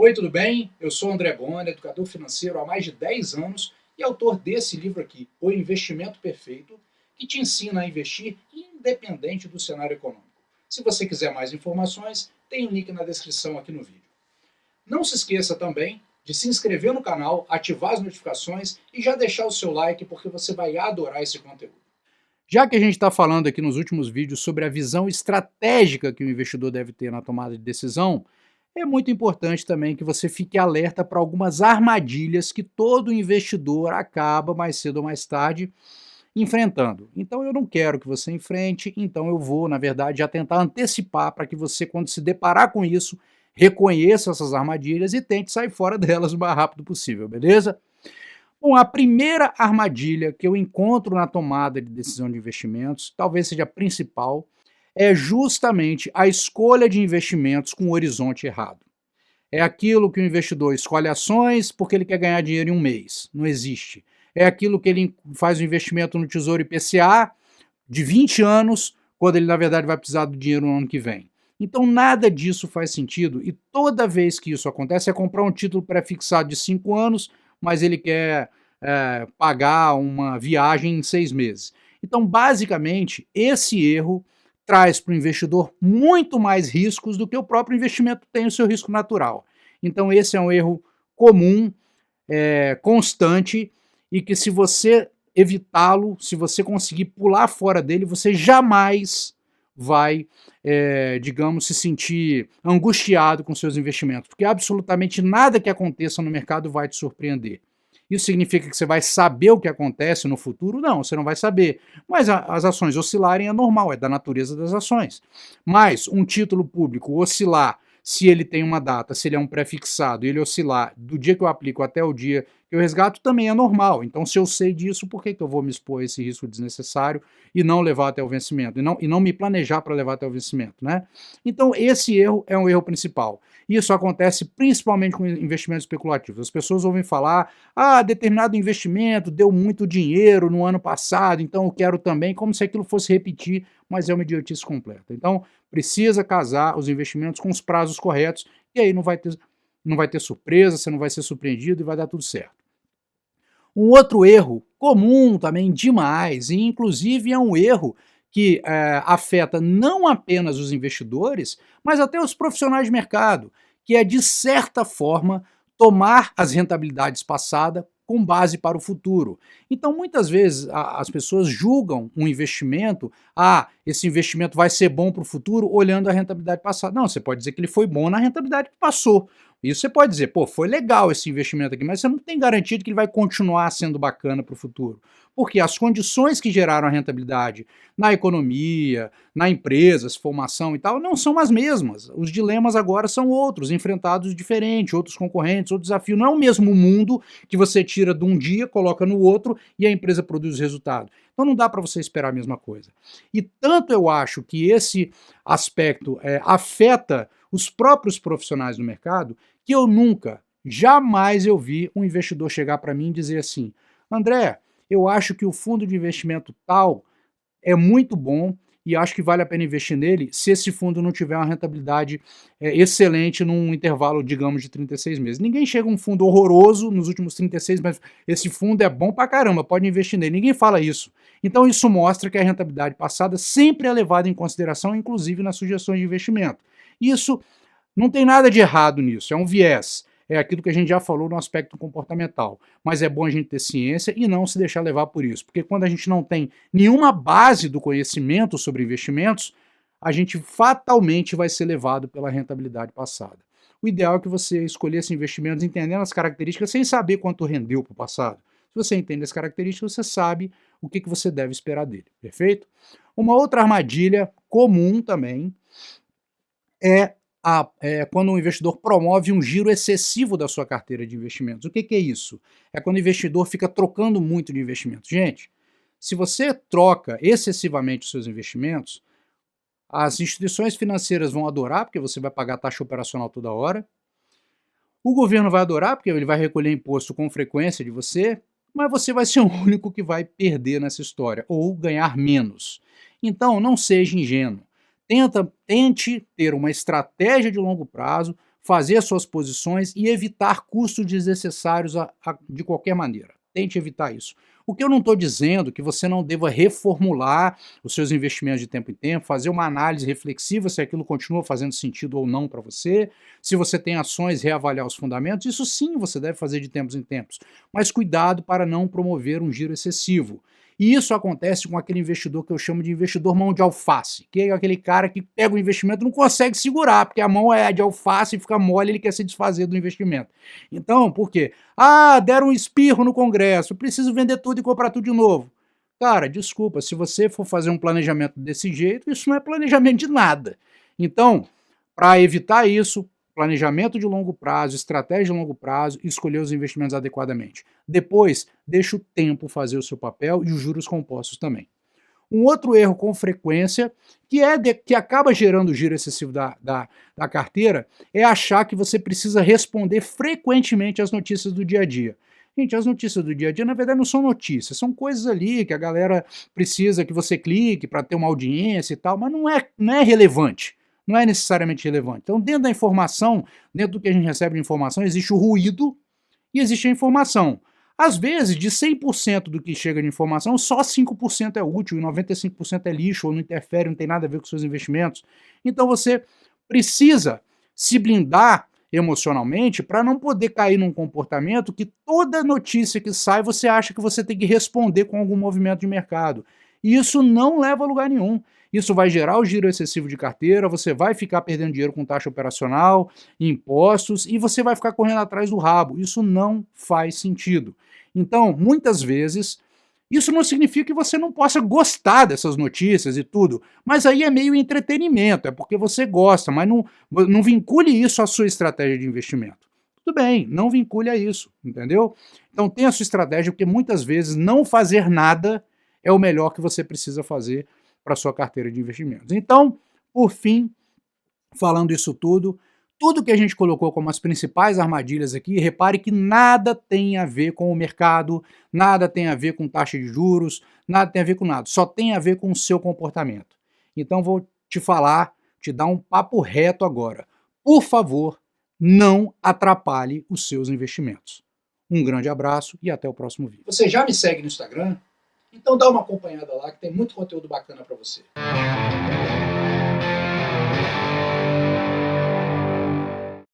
Oi, tudo bem? Eu sou André Bona, educador financeiro há mais de 10 anos e autor desse livro aqui, O Investimento Perfeito, que te ensina a investir independente do cenário econômico. Se você quiser mais informações, tem um link na descrição aqui no vídeo. Não se esqueça também de se inscrever no canal, ativar as notificações e já deixar o seu like porque você vai adorar esse conteúdo. Já que a gente está falando aqui nos últimos vídeos sobre a visão estratégica que o investidor deve ter na tomada de decisão, é muito importante também que você fique alerta para algumas armadilhas que todo investidor acaba mais cedo ou mais tarde enfrentando. Então eu não quero que você enfrente, então eu vou, na verdade, já tentar antecipar para que você, quando se deparar com isso, reconheça essas armadilhas e tente sair fora delas o mais rápido possível, beleza? Bom, a primeira armadilha que eu encontro na tomada de decisão de investimentos, talvez seja a principal, é justamente a escolha de investimentos com o horizonte errado. É aquilo que o investidor escolhe ações porque ele quer ganhar dinheiro em um mês. Não existe. É aquilo que ele faz o investimento no Tesouro IPCA de 20 anos, quando ele, na verdade, vai precisar do dinheiro no ano que vem. Então, nada disso faz sentido e toda vez que isso acontece é comprar um título pré-fixado de 5 anos, mas ele quer pagar uma viagem em 6 meses. Então, basicamente, esse erro traz para o investidor muito mais riscos do que o próprio investimento tem o seu risco natural. Então, esse é um erro comum, constante, e que se você evitá-lo, se você conseguir pular fora dele, você jamais vai, digamos, se sentir angustiado com seus investimentos, porque absolutamente nada que aconteça no mercado vai te surpreender. Isso significa que você vai saber o que acontece no futuro? Não, você não vai saber. Mas as ações oscilarem é normal, é da natureza das ações. Mas um título público oscilar, se ele tem uma data, se ele é um pré-fixado, e ele oscilar do dia que eu aplico até o dia que eu resgato, também é normal. Então, se eu sei disso, por que eu vou me expor a esse risco desnecessário e não levar até o vencimento? E não me planejar para levar até o vencimento, né? Então, esse erro é um erro principal. Isso acontece principalmente com investimentos especulativos. As pessoas ouvem falar, determinado investimento deu muito dinheiro no ano passado, então eu quero também, como se aquilo fosse repetir, mas é uma idiotice completa. Então, precisa casar os investimentos com os prazos corretos, e aí não vai ter surpresa, você não vai ser surpreendido e vai dar tudo certo. Um outro erro comum também demais, e inclusive é um erro que afeta não apenas os investidores, mas até os profissionais de mercado, que é, de certa forma, tomar as rentabilidades passadas com base para o futuro. Então, muitas vezes, as pessoas julgam um investimento, esse investimento vai ser bom para o futuro, olhando a rentabilidade passada. Não, você pode dizer que ele foi bom na rentabilidade que passou. Isso você pode dizer, pô, foi legal esse investimento aqui, mas você não tem garantia de que ele vai continuar sendo bacana para o futuro. Porque as condições que geraram a rentabilidade na economia, na empresa, formação e tal, não são as mesmas. Os dilemas agora são outros, enfrentados diferentes, outros concorrentes, outro desafio. Não é o mesmo mundo que você tira de um dia, coloca no outro e a empresa produz resultado. Então não dá para você esperar a mesma coisa. E tanto eu acho que esse aspecto afeta os próprios profissionais do mercado, que eu nunca, jamais eu vi um investidor chegar para mim e dizer assim, André, eu acho que o fundo de investimento tal é muito bom e acho que vale a pena investir nele se esse fundo não tiver uma rentabilidade excelente num intervalo, digamos, de 36 meses. Ninguém chega a um fundo horroroso nos últimos 36 meses, mas esse fundo é bom pra caramba, pode investir nele. Ninguém fala isso. Então isso mostra que a rentabilidade passada sempre é levada em consideração, inclusive nas sugestões de investimento. Isso não tem nada de errado nisso, é um viés. É aquilo que a gente já falou no aspecto comportamental. Mas é bom a gente ter ciência e não se deixar levar por isso. Porque quando a gente não tem nenhuma base do conhecimento sobre investimentos, a gente fatalmente vai ser levado pela rentabilidade passada. O ideal é que você escolhesse investimentos entendendo as características sem saber quanto rendeu para o passado. Se você entende as características, você sabe o que você deve esperar dele. Perfeito? Uma outra armadilha comum também é quando um investidor promove um giro excessivo da sua carteira de investimentos. O que é isso? É quando o investidor fica trocando muito de investimento. Gente, se você troca excessivamente os seus investimentos, as instituições financeiras vão adorar, porque você vai pagar taxa operacional toda hora. O governo vai adorar, porque ele vai recolher imposto com frequência de você, mas você vai ser o único que vai perder nessa história, ou ganhar menos. Então, não seja ingênuo. Tente ter uma estratégia de longo prazo, fazer as suas posições e evitar custos desnecessários de qualquer maneira. Tente evitar isso. O que eu não estou dizendo é que você não deva reformular os seus investimentos de tempo em tempo, fazer uma análise reflexiva se aquilo continua fazendo sentido ou não para você, se você tem ações, reavaliar os fundamentos, isso sim você deve fazer de tempos em tempos. Mas cuidado para não promover um giro excessivo. E isso acontece com aquele investidor que eu chamo de investidor mão de alface, que é aquele cara que pega o investimento e não consegue segurar, porque a mão é de alface e fica mole, ele quer se desfazer do investimento. Então, por quê? Ah, deram um espirro no Congresso, preciso vender tudo e comprar tudo de novo. Cara, desculpa, se você for fazer um planejamento desse jeito, isso não é planejamento de nada. Então, para evitar isso, planejamento de longo prazo, estratégia de longo prazo e escolher os investimentos adequadamente. Depois, deixa o tempo fazer o seu papel e os juros compostos também. Um outro erro com frequência, que acaba gerando o giro excessivo da carteira, é achar que você precisa responder frequentemente às notícias do dia a dia. Gente, as notícias do dia a dia, na verdade, não são notícias, são coisas ali que a galera precisa que você clique para ter uma audiência e tal, mas não é relevante. Não é necessariamente relevante. Então, dentro da informação, dentro do que a gente recebe de informação, existe o ruído e existe a informação. Às vezes, de 100% do que chega de informação, só 5% é útil e 95% é lixo ou não interfere, não tem nada a ver com seus investimentos. Então você precisa se blindar emocionalmente para não poder cair num comportamento que toda notícia que sai você acha que você tem que responder com algum movimento de mercado. E isso não leva a lugar nenhum. Isso vai gerar o giro excessivo de carteira, você vai ficar perdendo dinheiro com taxa operacional, impostos, e você vai ficar correndo atrás do rabo. Isso não faz sentido. Então, muitas vezes, isso não significa que você não possa gostar dessas notícias e tudo, mas aí é meio entretenimento, é porque você gosta, mas não vincule isso à sua estratégia de investimento. Tudo bem, não vincule a isso, entendeu? Então tenha a sua estratégia, porque muitas vezes não fazer nada é o melhor que você precisa fazer para a sua carteira de investimentos. Então, por fim, falando isso tudo que a gente colocou como as principais armadilhas aqui, repare que nada tem a ver com o mercado, nada tem a ver com taxa de juros, nada tem a ver com nada, só tem a ver com o seu comportamento. Então vou te falar, te dar um papo reto agora. Por favor, não atrapalhe os seus investimentos. Um grande abraço e até o próximo vídeo. Você já me segue no Instagram? Então dá uma acompanhada lá que tem muito conteúdo bacana para você.